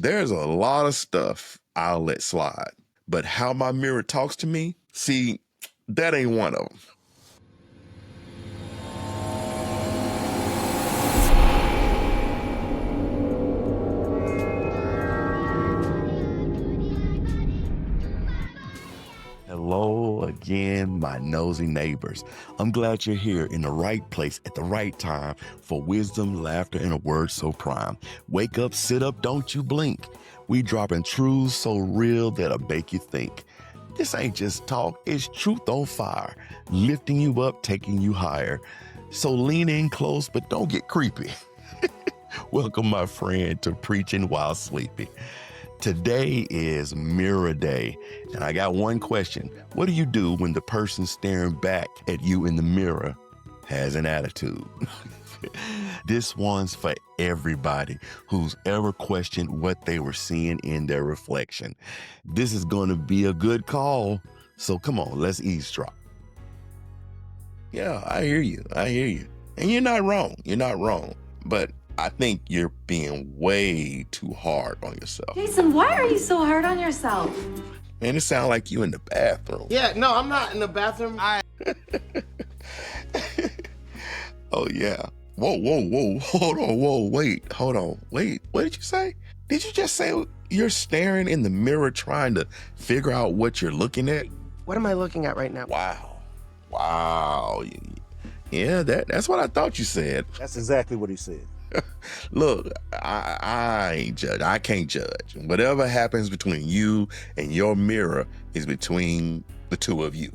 There's a lot of stuff I'll let slide, but how my mirror talks to me, see, that ain't one of them. Hello again, my nosy neighbors. I'm glad you're here in the right place at the right time for wisdom, laughter, and a word so prime. Wake up, sit up, don't you blink. We dropping truths so real that'll make you think. This ain't just talk, it's truth on fire, lifting you up, taking you higher. So lean in close, but don't get creepy. Welcome, my friend, to Preaching While Sleepy. Today is Mirror Day, and I got one question. What do you do when the person staring back at you in the mirror has an attitude? This one's for everybody who's ever questioned what they were seeing in their reflection. This is going to be a good call, so come on, let's eavesdrop. Yeah, I hear you. And you're not wrong, but I think you're being way too hard on yourself. Jason, why are you so hard on yourself? Man, it sounds like you in the bathroom. Yeah, no, I'm not in the bathroom. Oh, yeah. Whoa. Hold on. Wait, what did you say? Did you just say you're staring in the mirror trying to figure out what you're looking at? What am I looking at right now? Wow. Yeah, that's what I thought you said. That's exactly what he said. Look, I ain't judge. I can't judge. Whatever happens between you and your mirror is between the two of you.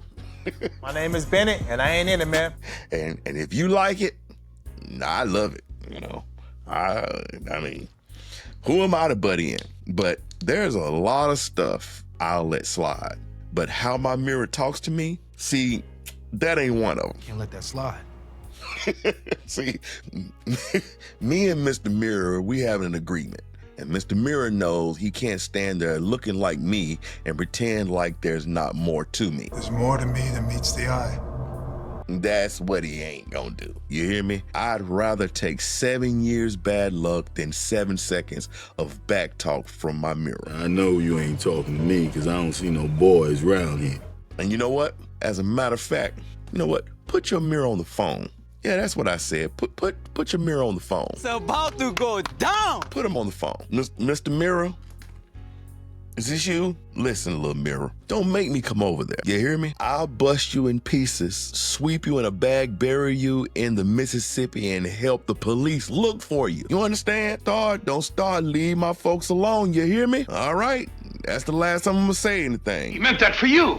My name is Bennett, and I ain't in it, man. And if you like it, I love it. You know, I mean, who am I to butt in? But there's a lot of stuff I'll let slide. But how my mirror talks to me, see, that ain't one of them. Can't let that slide. See, me and Mr. Mirror, we have an agreement. And Mr. Mirror knows he can't stand there looking like me and pretend like there's not more to me. There's more to me than meets the eye. That's what he ain't gonna do. You hear me? I'd rather take 7 years bad luck than 7 seconds of back talk from my mirror. I know you ain't talking to me because I don't see no boys around here. And you know what? As a matter of fact, you know what? Put your mirror on the phone. Yeah, that's what I said. Put your mirror on the phone. It's about to go down. Put him on the phone. Mr. Mirror, is this you? Listen, little mirror, don't make me come over there. You hear me? I'll bust you in pieces, sweep you in a bag, bury you in the Mississippi, and help the police look for you. You understand? Don't start, leave my folks alone. You hear me? All right, that's the last time I'm gonna say anything. He meant that for you.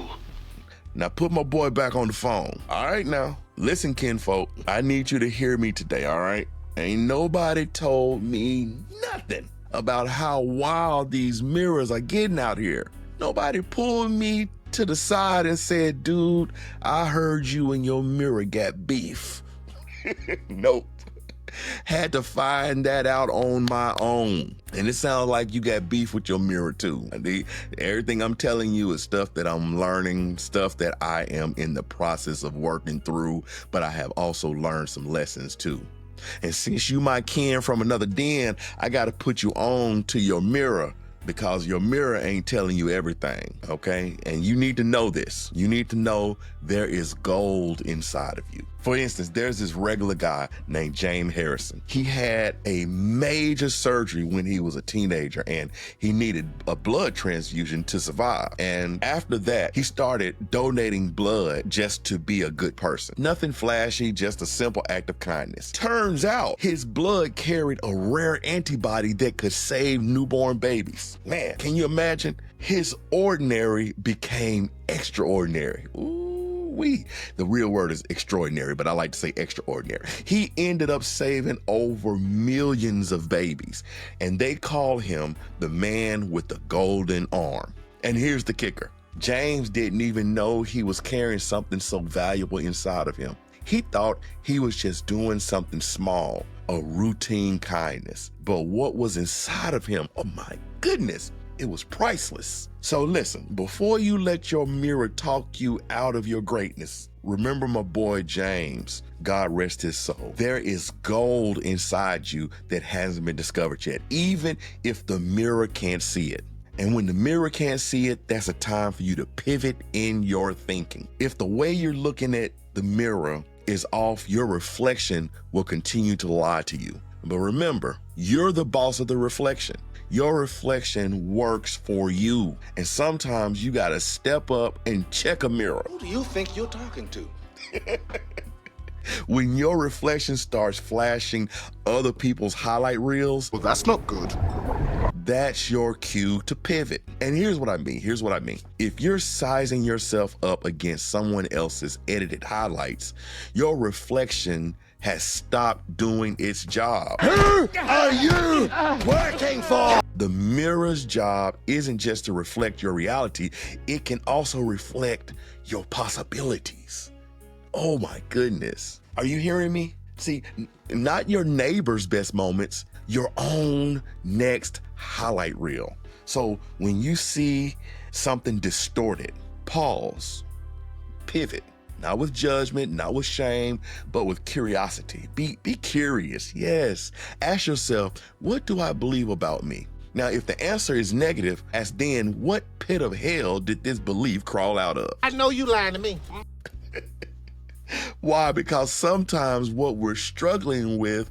Now put my boy back on the phone. All right now. Listen, kinfolk, I need you to hear me today, all right? Ain't nobody told me nothing about how wild these mirrors are getting out here. Nobody pulled me to the side and said, dude, I heard you and your mirror got beef. Nope. Had to find that out on my own. And it sounds like you got beef with your mirror too. Everything I'm telling you is stuff that I'm learning, stuff that I am in the process of working through, but I have also learned some lessons too. And since you my kin from another den, I got to put you on to your mirror because your mirror ain't telling you everything, okay? And you need to know this. You need to know there is gold inside of you. For instance, there's this regular guy named James Harrison. He had a major surgery when he was a teenager and he needed a blood transfusion to survive. And after that, he started donating blood just to be a good person. Nothing flashy, just a simple act of kindness. Turns out his blood carried a rare antibody that could save newborn babies. Man, can you imagine? His ordinary became extraordinary. Ooh-wee. The real word is extraordinary, but I like to say extraordinary. He ended up saving over millions of babies, and they call him the man with the golden arm. And here's the kicker. James didn't even know he was carrying something so valuable inside of him. He thought he was just doing something small, a routine kindness. But what was inside of him, oh my goodness, It was priceless. So listen, before you let your mirror talk you out of your greatness, remember my boy James, God rest his soul. There is gold inside you that hasn't been discovered yet, even if the mirror can't see it. And when the mirror can't see it, that's a time for you to pivot in your thinking. If the way you're looking at the mirror is off, your reflection will continue to lie to you. But remember, you're the boss of the reflection. Your reflection works for you. And sometimes you gotta step up and check a mirror. Who do you think you're talking to? When your reflection starts flashing other people's highlight reels, Well, that's not good. that's your cue to pivot. And here's what I mean. If you're sizing yourself up against someone else's edited highlights, your reflection has stopped doing its job. Who are you working for? The mirror's job isn't just to reflect your reality, it can also reflect your possibilities. Oh my goodness. Are you hearing me? See, not your neighbor's best moments, your own next highlight reel. So when you see something distorted, pause, pivot. Not with judgment, not with shame, but with curiosity. Be curious, yes. Ask yourself, what do I believe about me? Now, if the answer is negative, ask then, what pit of hell did this belief crawl out of? I know you lying to me. Why? Because sometimes what we're struggling with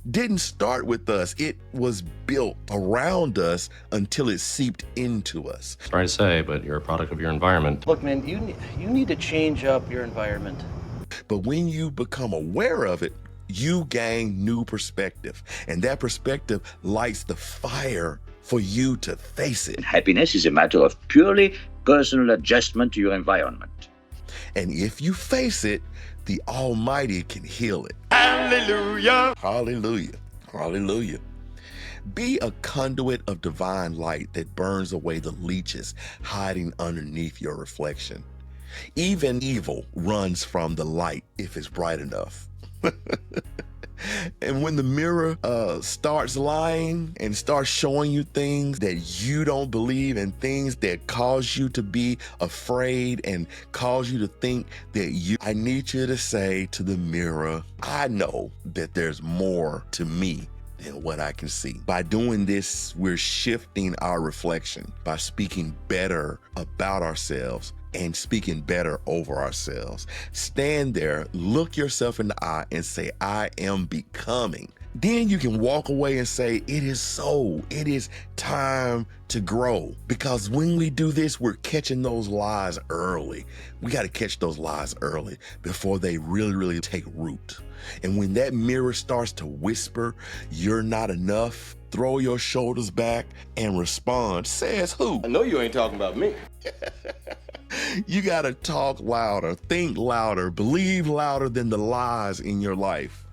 didn't start with us. It was built around us until it seeped into us. Sorry to say, but you're a product of your environment. Look, man, you need to change up your environment. But when you become aware of it, you gain new perspective. And that perspective lights the fire for you to face it. Happiness is a matter of purely personal adjustment to your environment. And if you face it, the Almighty can heal it. Hallelujah. Hallelujah. Hallelujah. Be a conduit of divine light that burns away the leeches hiding underneath your reflection. Even evil runs from the light if it's bright enough. And when the mirror starts lying and starts showing you things that you don't believe and things that cause you to be afraid and cause you to think that I need you to say to the mirror, I know that there's more to me than what I can see. By doing this, we're shifting our reflection by speaking better about ourselves and speaking better over ourselves. Stand there, look yourself in the eye and say, I am becoming. Then you can walk away and say, it is so. It is time to grow. Because when we do this, we're catching those lies early. We got to catch those lies early before they really take root. And when that mirror starts to whisper, you're not enough, throw your shoulders back and respond. Says who? I know you ain't talking about me. You got to talk louder, think louder, believe louder than the lies in your life.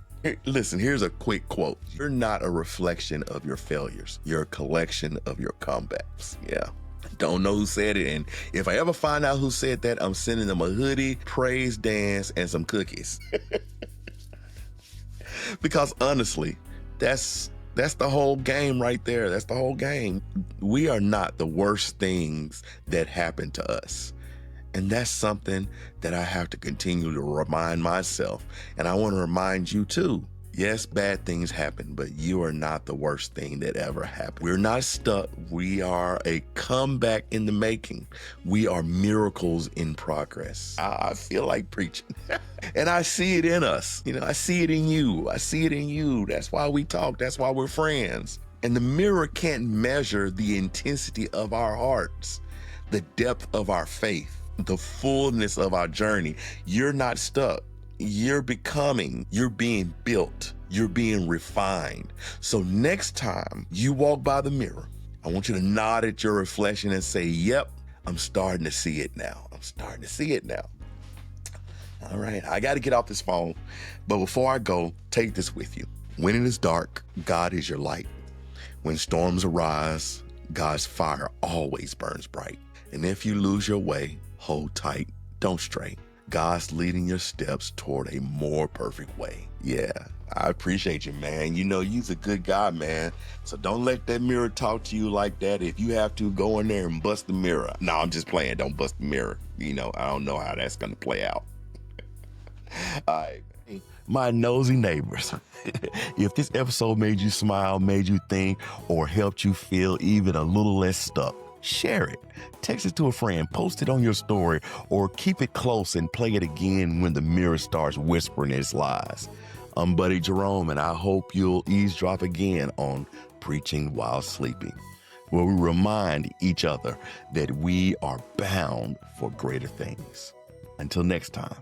Listen, here's a quick quote. You're not a reflection of your failures. You're a collection of your comebacks. Yeah. Don't know who said it. And if I ever find out who said that, I'm sending them a hoodie, praise dance, and some cookies. Because honestly, that's the whole game right there. That's the whole game. We are not the worst things that happen to us. And that's something that I have to continue to remind myself. And I want to remind you too. Yes, bad things happen, but you are not the worst thing that ever happened. We're not stuck. We are a comeback in the making. We are miracles in progress. I feel like preaching. And I see it in us. You know, I see it in you. I see it in you. That's why we talk. That's why we're friends. And the mirror can't measure the intensity of our hearts, the depth of our faith, the fullness of our journey. You're not stuck. You're becoming, you're being built, you're being refined. So next time you walk by the mirror, I want you to nod at your reflection and say, yep, I'm starting to see it now. I'm starting to see it now. All right, I got to get off this phone. But before I go, take this with you. When it is dark, God is your light. When storms arise, God's fire always burns bright. And if you lose your way, hold tight, don't stray. God's leading your steps toward a more perfect way. Yeah, I appreciate you, man. You know, you's a good guy, man. So don't let that mirror talk to you like that. If you have to, go in there and bust the mirror. No, I'm just playing. Don't bust the mirror. You know, I don't know how that's going to play out. All right. My nosy neighbors, if this episode made you smile, made you think, or helped you feel even a little less stuck, share it. Text it to a friend, post it on your story, or keep it close and play it again when the mirror starts whispering its lies. I'm Buddy Jerome, and I hope you'll eavesdrop again on Preaching While Sleeping, where we remind each other that we are bound for greater things. Until next time.